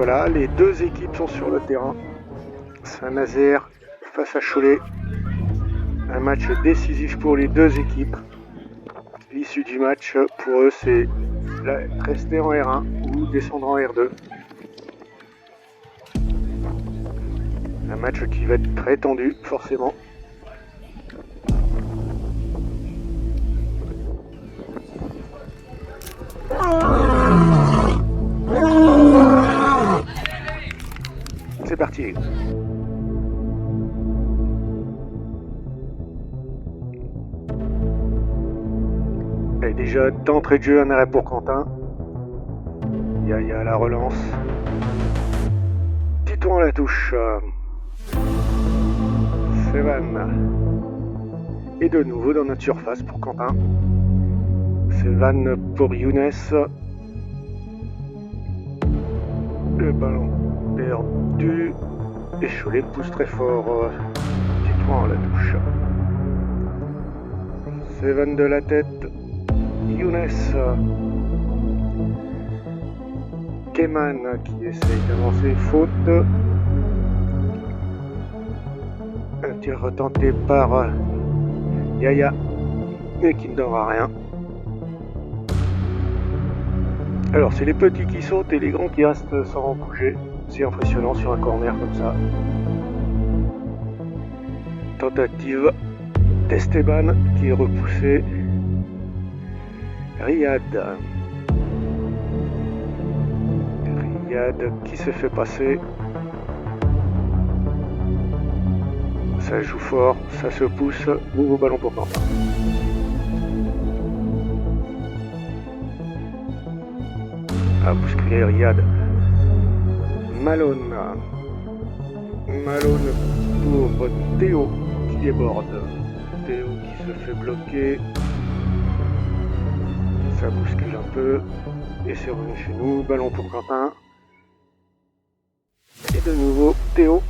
voilà, les deux équipes sont sur le terrain. Saint-Nazaire face à Cholet. Un match décisif pour les deux équipes. L'issue du match, pour eux, c'est rester en R1 ou descendre en R2. Un match qui va être très tendu, forcément. C'est parti. Et déjà, d'entrée de jeu, un arrêt pour Quentin. Yaya à la relance. Titouan à la touche. Sevan. Et de nouveau dans notre surface pour Quentin. Sevan pour Younes. Le ballon perdu. Et Cholet pousse très fort. Titouan à la touche. Sevan de la tête. Younes. Keman qui essaye d'avancer, faute. Un tir retenté par Yaya, mais qui ne donnera rien. Alors c'est les petits qui sautent et les grands qui restent sans bouger. C'est impressionnant sur un corner comme ça. Tentative d'Esteban qui est repoussé. Riyad qui se fait passer. Ça joue fort, ça se pousse. Nouveau ballon pour Quentin. À bousculer Riyad. Malone pour Théo qui déborde. Théo qui se fait bloquer. Ça bouscule un peu. Et c'est revenu chez nous. Ballon pour Quentin. Et de nouveau Théo.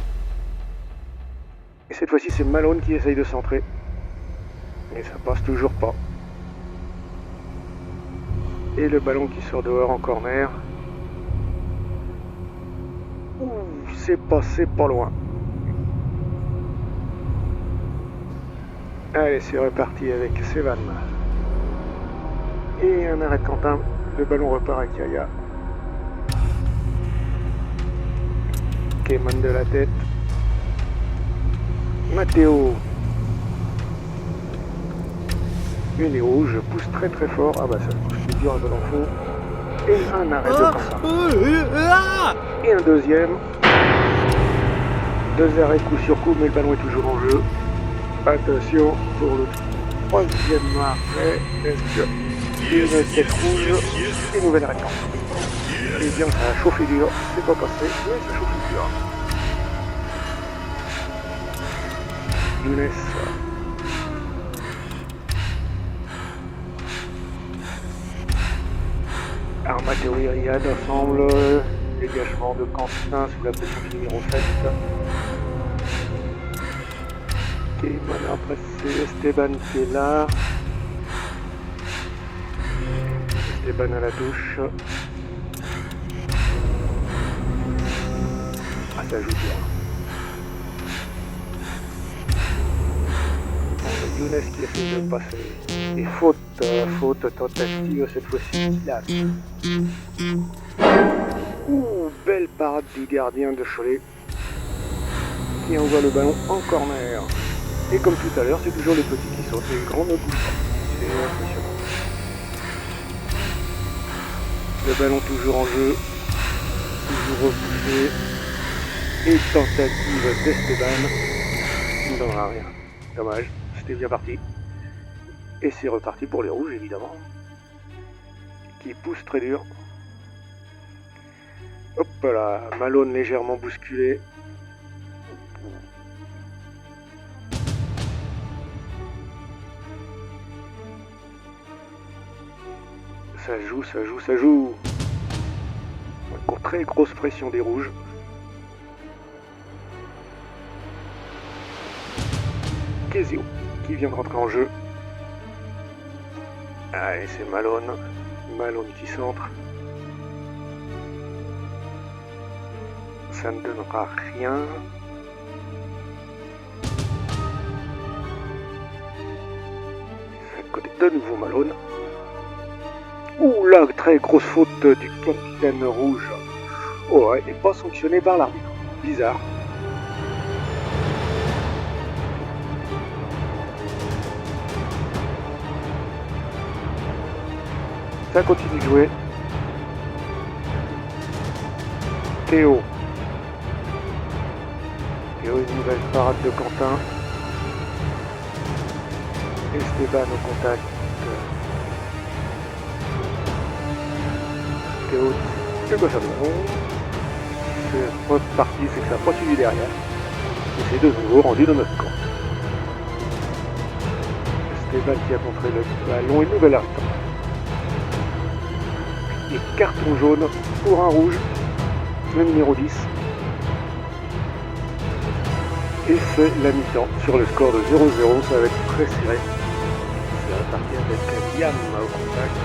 Et cette fois-ci c'est Malone qui essaye de centrer. Mais ça passe toujours pas. Et le ballon qui sort dehors en corner. C'est passé pas loin. Allez, c'est reparti avec Sevan. Et un arrêt de Quentin. Le ballon repart avec Yaya. Keman de la tête. Matteo. Et les rouges poussent très très fort. Ah bah ça pousse dur un peu dans le fond. Et un arrêt de Quentin. Et un deuxième. Deux arrêts coup sur coup, mais le ballon est toujours en jeu. Attention pour le troisième arrêt. Est-ce que une tête rouge et nouvelle arrêt de Quentin. Et bien ça a chauffé dur. C'est pas passé, mais ça chauffe dur. Younes. Matteo et Riyad ensemble. Dégagement de Quentin sous la pression du numéro 7. Et voilà, après c'est Esteban qui est là. Esteban à la touche. Ah, ça joue bien. Younes qui essaie de passer. Et faute tentative cette fois-ci. Là. Belle parade du gardien de Cholet qui envoie le ballon en corner. Et comme tout à l'heure, c'est toujours les petits qui sautent, les grands ne bougent pas. C'est impressionnant. Le ballon toujours en jeu, toujours repoussé. Et tentative d'Esteban qui ne donnera rien. Dommage, c'était bien parti. Et c'est reparti pour les rouges évidemment. Qui poussent très dur. Hop là, Malone légèrement bousculé. Ça joue. Encore très grosse pression des rouges. Kezio qui vient de rentrer en jeu. Allez, c'est Malone qui centre. ça ne donnera rien. C'est à côté de nouveau Malone. Ouh là, très grosse faute du capitaine rouge. Oh, elle n'est pas sanctionnée par l'arbitre. Bizarre. Ça continue de jouer. Théo. Théo, une nouvelle parade de Quentin. Esteban au contact. Théo, c'est quoi ça de bon? C'est reparti, c'est que ça n'a pas suivi derrière. Et c'est de nouveau rendu dans notre camp. Esteban qui a contré le ballon, une nouvelle arrêt. Et carton jaune pour un rouge, le numéro 10. Et c'est la mi-temps sur le score de 0-0, ça va être très serré. C'est reparti avec Liam au contact.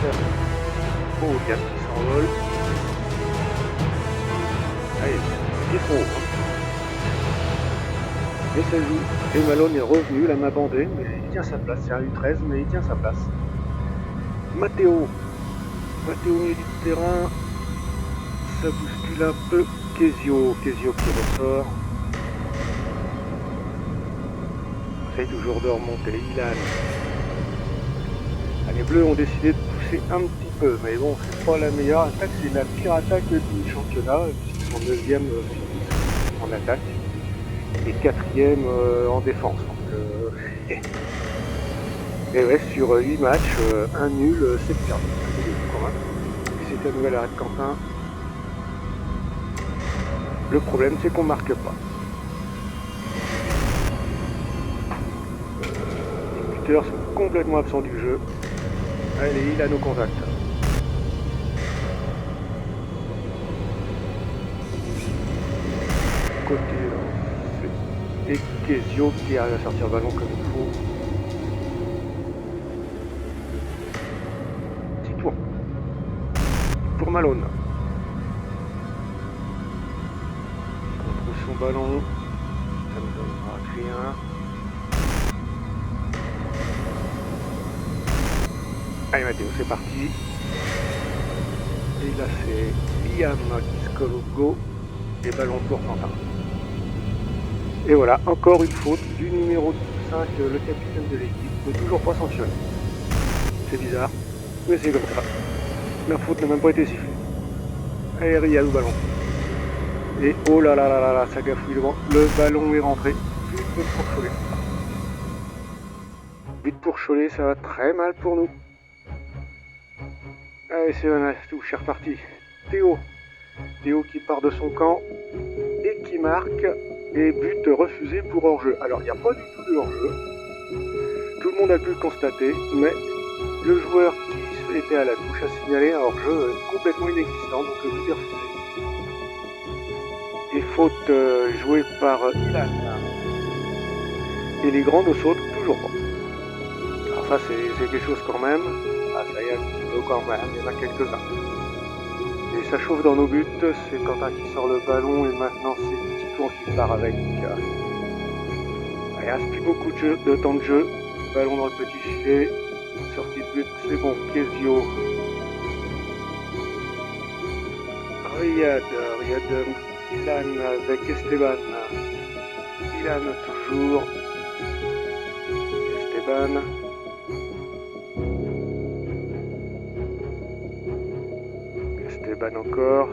Oh, Liam qui s'envole. Allez, il est trop haut. Et ça joue. Et Malone est revenu, la main bandée, mais il tient sa place. C'est un U13, mais il tient sa place. Matteo au milieu du terrain. Ça bouscule un peu. Kezio qui ressort. Essaye toujours de remonter. Ilan. Les Bleus ont décidé de pousser un petit peu, mais bon, c'est pas la meilleure attaque, c'est la pire attaque du championnat, puisqu'ils sont 9e en attaque et 4e en défense. Donc, et ouais, sur 8 matchs, un nul, 7 perdu. C'est un nouvel arrêt de Quentin. Le problème, c'est qu'on marque pas. Les buteurs sont complètement absents du jeu. Allez, il a nos contacts. Côté, c'est Kezio qui arrive à sortir le ballon comme il faut. Petit tour. Pour Malone. Il contrôle son ballon. Ça ne donnera rien. Allez Mathéo, c'est parti. Et là c'est Liam qui se colle au go. Et ballon pour Quentin. Et voilà, encore une faute du numéro 5, le capitaine de l'équipe, toujours pas sanctionné. C'est bizarre, mais c'est comme ça. La faute n'a même pas été sifflée. Allez Riyad au ballon. Et oh là là là là là, ça gafouille devant. Le ballon est rentré. But pour Cholet. But pour Cholet, ça va très mal pour nous. Allez, c'est un touche, c'est reparti. Théo qui part de son camp et qui marque. Et but refusé pour hors-jeu. Alors, il n'y a pas du tout de hors-jeu. Tout le monde a pu le constater, mais le joueur qui était à la touche a signalé un hors-jeu complètement inexistant, donc le but est refusé. Et faute jouée par Ilan. Et les grands ne sautent toujours pas. Alors ça, c'est quelque chose quand même. Ah, ça y est, un petit peu quand même, il y en a quelques-uns. Et ça chauffe dans nos buts, c'est Quentin qui sort le ballon et maintenant c'est Petit qui part avec. Il reste plus beaucoup de temps de jeu. Ballon dans le petit filet. Sortie de but, c'est bon. Kezio. Riyad, Ilan avec Esteban. Ilan toujours. Esteban. Esteban encore.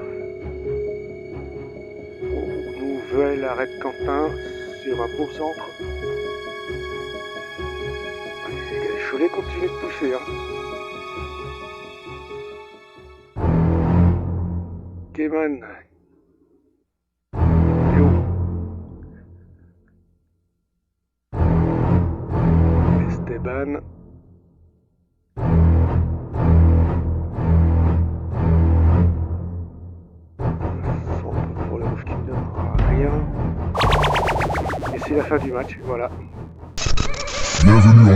Nouvel arrêt de Quentin sur un beau centre. Cholet continue de pousser. Keman. Théo. Esteban. Pour le rouge qui ne donnera rien. Et c'est la fin du match, voilà. Bienvenue